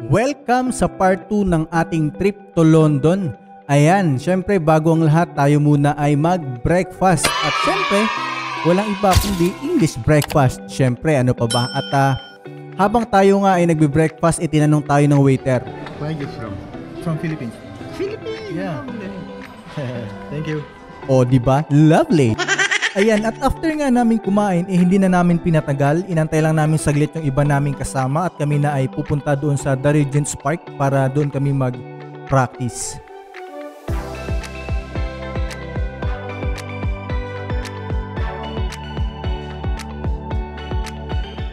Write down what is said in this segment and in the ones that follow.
Welcome sa part 2 ng ating trip to London. Ayan, syempre bago ang lahat tayo muna ay mag-breakfast. At syempre, walang iba kundi English breakfast. Syempre, ano pa ba? At habang tayo nga ay nagbe-breakfast, itinanong tayo ng waiter. Where are you from? From Philippines. Philippines? Yeah. Thank you. O, diba? Lovely! Ayan, at after nga namin kumain, hindi na namin pinatagal. Inantay lang namin saglit yung iba naming kasama at kami na ay pupunta doon sa The Regent's Park para doon kami mag-practice.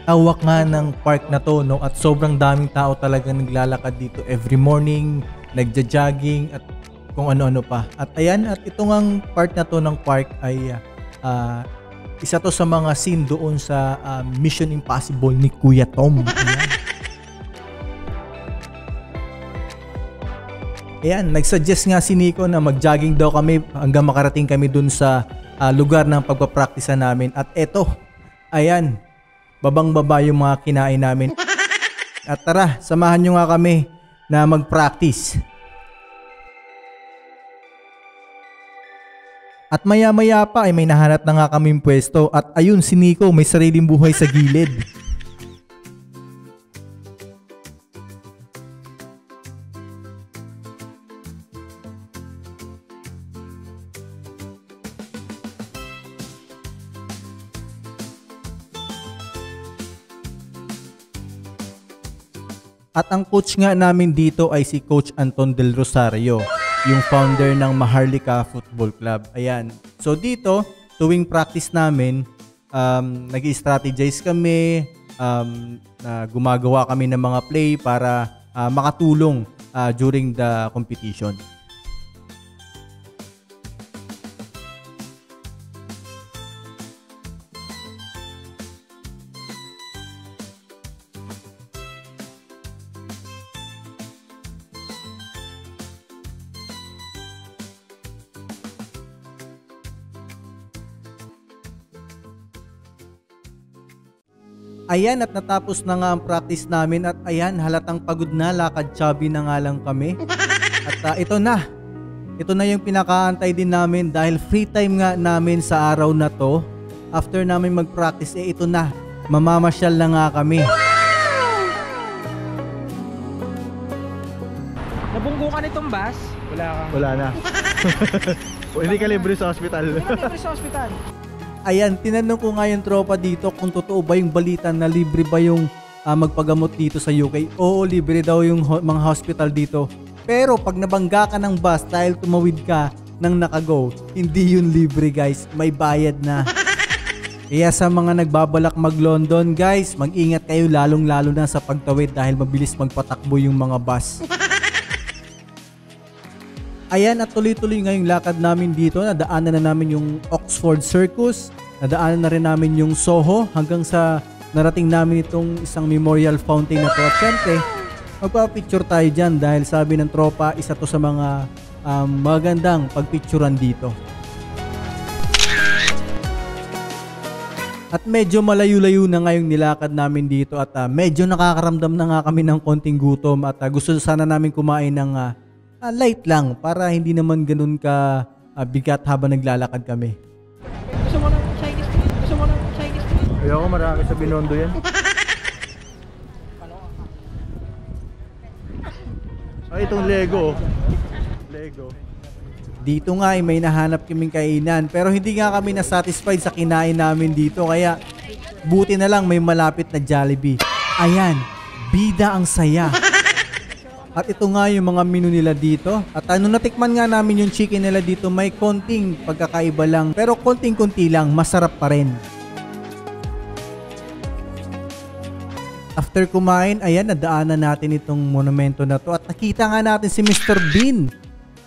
Awak nga ng park na to, no? At sobrang daming tao talaga naglalakad dito every morning, nagja-jogging at kung ano-ano pa. At ayan, at ito ngang part na to ng park ay isa to sa mga scene doon sa Mission Impossible ni Kuya Tom. Ayan, nagsuggest nga si Nico na mag-jogging daw kami hanggang makarating kami doon sa lugar ng pagpapraktisa namin. At eto, ayan, babang-baba yung mga kinain namin. At tara, samahan nyo nga kami na mag-practice. At maya-maya pa ay may nahanap na nga kaming pwesto at ayun si Nico may sariling buhay sa gilid. At ang coach nga namin dito ay si Coach Anton Del Rosario, yung founder ng Maharlika Football Club. Ayan. So dito, tuwing practice namin, nag-strategize kami, gumagawa kami ng mga play para makatulong during the competition. Ayan, at natapos na nga ang practice namin at ayan, halatang pagod na, lakad chubby na nga lang kami. At ito na yung pinakaantay din namin dahil free time nga namin sa araw na to. After namin mag-practice, ito na, mamamasyal na nga kami. Nabunggo ka nitong bus? Wala na. Hindi ka libre sa hospital. Hindi ka libre sa hospital. Ayan, tinanong ko nga yung tropa dito kung totoo ba yung balita na libre ba yung magpagamot dito sa UK. Oo, libre daw yung mga hospital dito. Pero pag nabangga ka ng bus dahil tumawid ka ng nakago, hindi yun libre guys, may bayad na. Kaya sa mga nagbabalak mag-London guys, mag-ingat kayo lalong-lalo na sa pagtawid dahil mabilis magpatakbo yung mga bus. Ayan, at tuloy-tuloy nga yung lakad namin dito. Nadaanan na namin yung Oxford Circus. Nadaanan na rin namin yung Soho hanggang sa narating namin itong isang memorial fountain na to. At syempre, magpapicture tayo dyan dahil sabi ng tropa, isa to sa mga magandang pagpicturan dito. At medyo malayo-layo na nga yung nilakad namin dito at medyo nakakaramdam na nga kami ng konting gutom at gusto sana namin kumain ng light lang para hindi naman ganun ka bigat habang naglalakad kami. Gusto mo ng Chinese food? Gusto mo ng Chinese food? Ayoko, marami sa Binondo yan. Ay, itong Lego. Lego. Dito nga ay may nahanap kaming kainan pero hindi nga kami nasatisfied sa kinain namin dito kaya buti na lang may malapit na Jollibee. Ayan, bida ang saya. At ito nga yung mga menu nila dito. At nung natikman nga namin yung chicken nila dito, may konting pagkakaiba lang. Pero konting-konti lang, masarap pa rin. After kumain, ayan, nadaanan natin itong monumento na to. At nakita nga natin si Mr. Bean.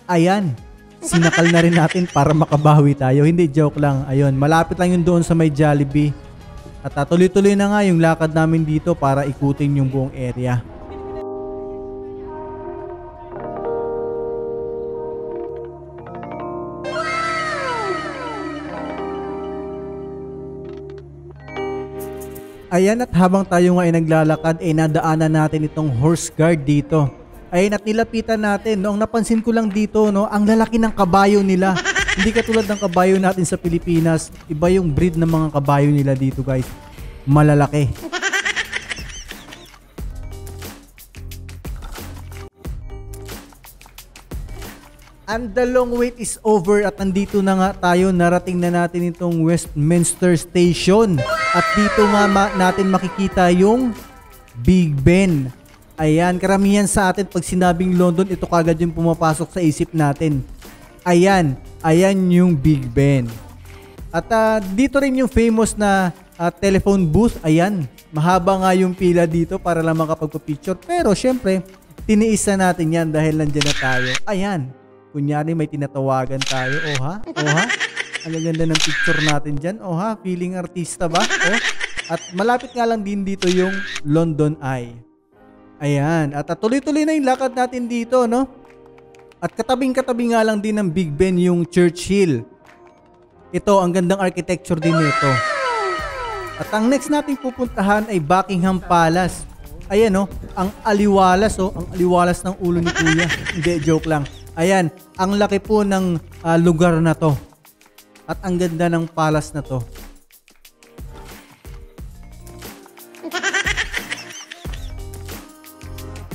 Ayan, sinakal na rin natin para makabawi tayo. Hindi, joke lang. Ayun, malapit lang yun doon sa may Jollibee. At tuloy-tuloy na nga yung lakad namin dito para ikutin yung buong area. Ayan, at habang tayo nga ay naglalakad, ay nadaanan natin itong horse guard dito. Ayan, at nilapitan natin. No? Ang napansin ko lang dito, no, ang lalaki ng kabayo nila. Hindi katulad ng kabayo natin sa Pilipinas. Iba yung breed ng mga kabayo nila dito, guys. Malalaki. And the long wait is over at nandito na nga tayo. Narating na natin itong Westminster Station. At dito nga natin makikita yung Big Ben. Ayan, karamihan sa atin pag sinabing London, ito kagad yung pumapasok sa isip natin. Ayan yung Big Ben. At dito rin yung famous na telephone booth. Ayan, mahaba nga yung pila dito para lang makapagpa-picture. Pero syempre, tiniis na natin yan dahil nandiyan na tayo. Ayan. Kunyari may tinatawagan tayo. Oha. Ang ganda ng picture natin dyan. Oha, feeling artista ba? Oh. At malapit nga lang din dito yung London Eye. Ayan. At tuloy-tuloy na yung lakad natin dito, no? At katabing-katabi nga lang din ng Big Ben yung Churchill. Ito, ang gandang architecture din nito. At ang next nating pupuntahan ay Buckingham Palace. Ayan, no? Ang aliwalas, oh. Ang aliwalas ng ulo ni Kuya. Hindi, joke lang. Ayan, ang laki po ng lugar na to. At ang ganda ng palace na to.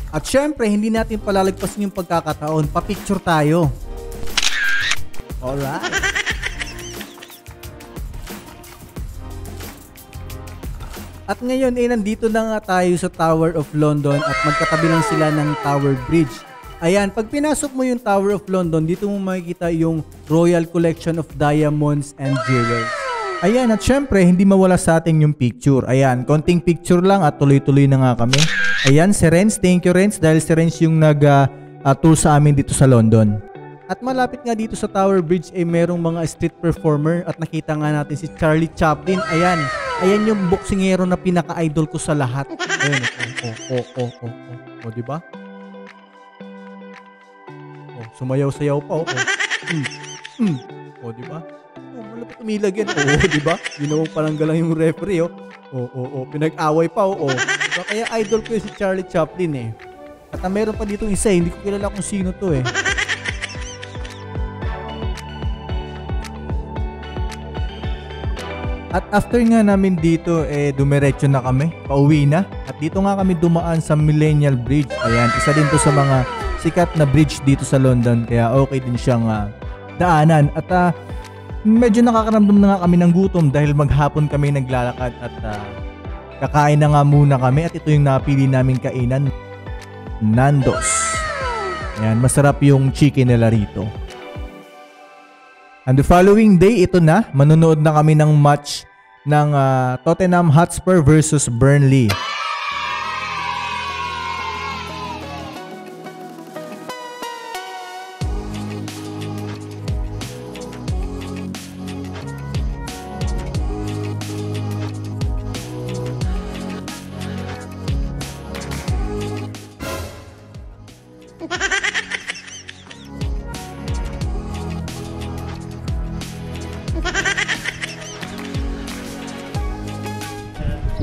At syempre, hindi natin palalagpasin yung pagkakataon. Pa-picture tayo. Alright. At ngayon, nandito na nga tayo sa Tower of London at magkatabi lang sila ng Tower Bridge. Ayan, pag pinasok mo yung Tower of London, dito mo makikita yung Royal Collection of Diamonds and Jewels. Ayan, at syempre, hindi mawala sa atin yung picture. Ayan, konting picture lang at tuloy-tuloy na nga kami. Ayan, si Renz. Thank you, Renz, dahil si Renz yung nag-tour sa amin dito sa London. At malapit nga dito sa Tower Bridge ay merong mga street performer at nakita nga natin si Charlie Chaplin. Ayan yung boksingero na pinaka-idol ko sa lahat. Ayan, o, diba? Sumayaw-sayaw pa, O, di ba? Malapit umilag yan. O, di ba? Ginawang palanggalang yung referee, O, pinag-away pa, Diba? Kaya idol ko si Charlie Chaplin, eh. At meron pa dito isa, hindi ko kilala kung sino to, eh. At after nga namin dito, dumiretso na kami. Pauwi na. At dito nga kami dumaan sa Millennial Bridge. Ayan, isa din to sa mga sikat na bridge dito sa London, kaya okay din siyang daanan. At medyo nakakaramdam na nga kami ng gutom dahil maghapon kami naglalakad at kakain na nga muna kami. At ito yung napili naming kainan, Nando's. Ayan, masarap yung chicken nila rito. And the following day, ito na, manonood na kami ng match ng Tottenham Hotspur versus Burnley.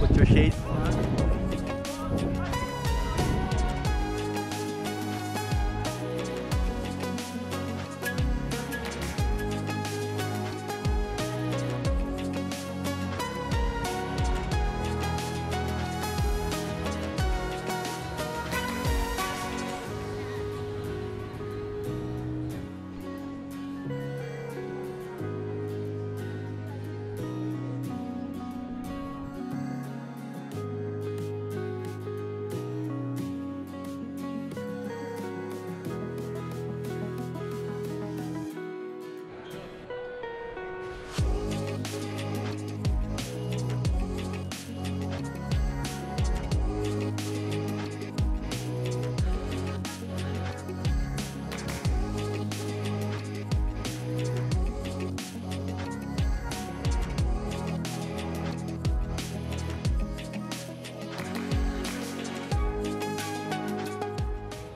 Put your shades on.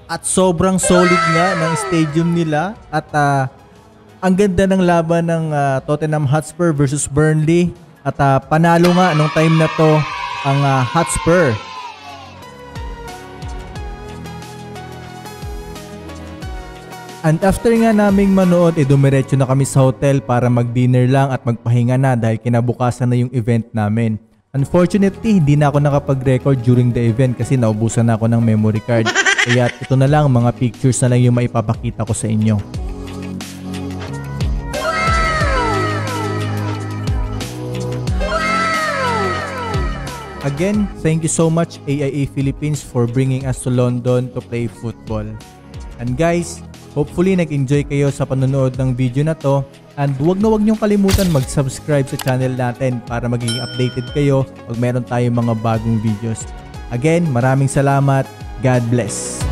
At sobrang solid nga ng stadium nila. At ang ganda ng laban ng Tottenham Hotspur versus Burnley. At panalo nga nung time na to ang Hotspur. And after nga naming manood, dumiretso na kami sa hotel para mag-dinner lang at magpahinga na dahil kinabukasan na yung event namin. Unfortunately, hindi na ako nakapag-record during the event kasi naubusan na ako ng memory card. Kaya ito na lang, mga pictures na lang yung maipapakita ko sa inyo. Again, thank you so much AIA Philippines for bringing us to London to play football. And guys, hopefully nag-enjoy kayo sa panonood ng video na to. And huwag niyong kalimutan mag-subscribe sa channel natin para maging updated kayo pag meron tayong mga bagong videos. Again, maraming salamat. God bless.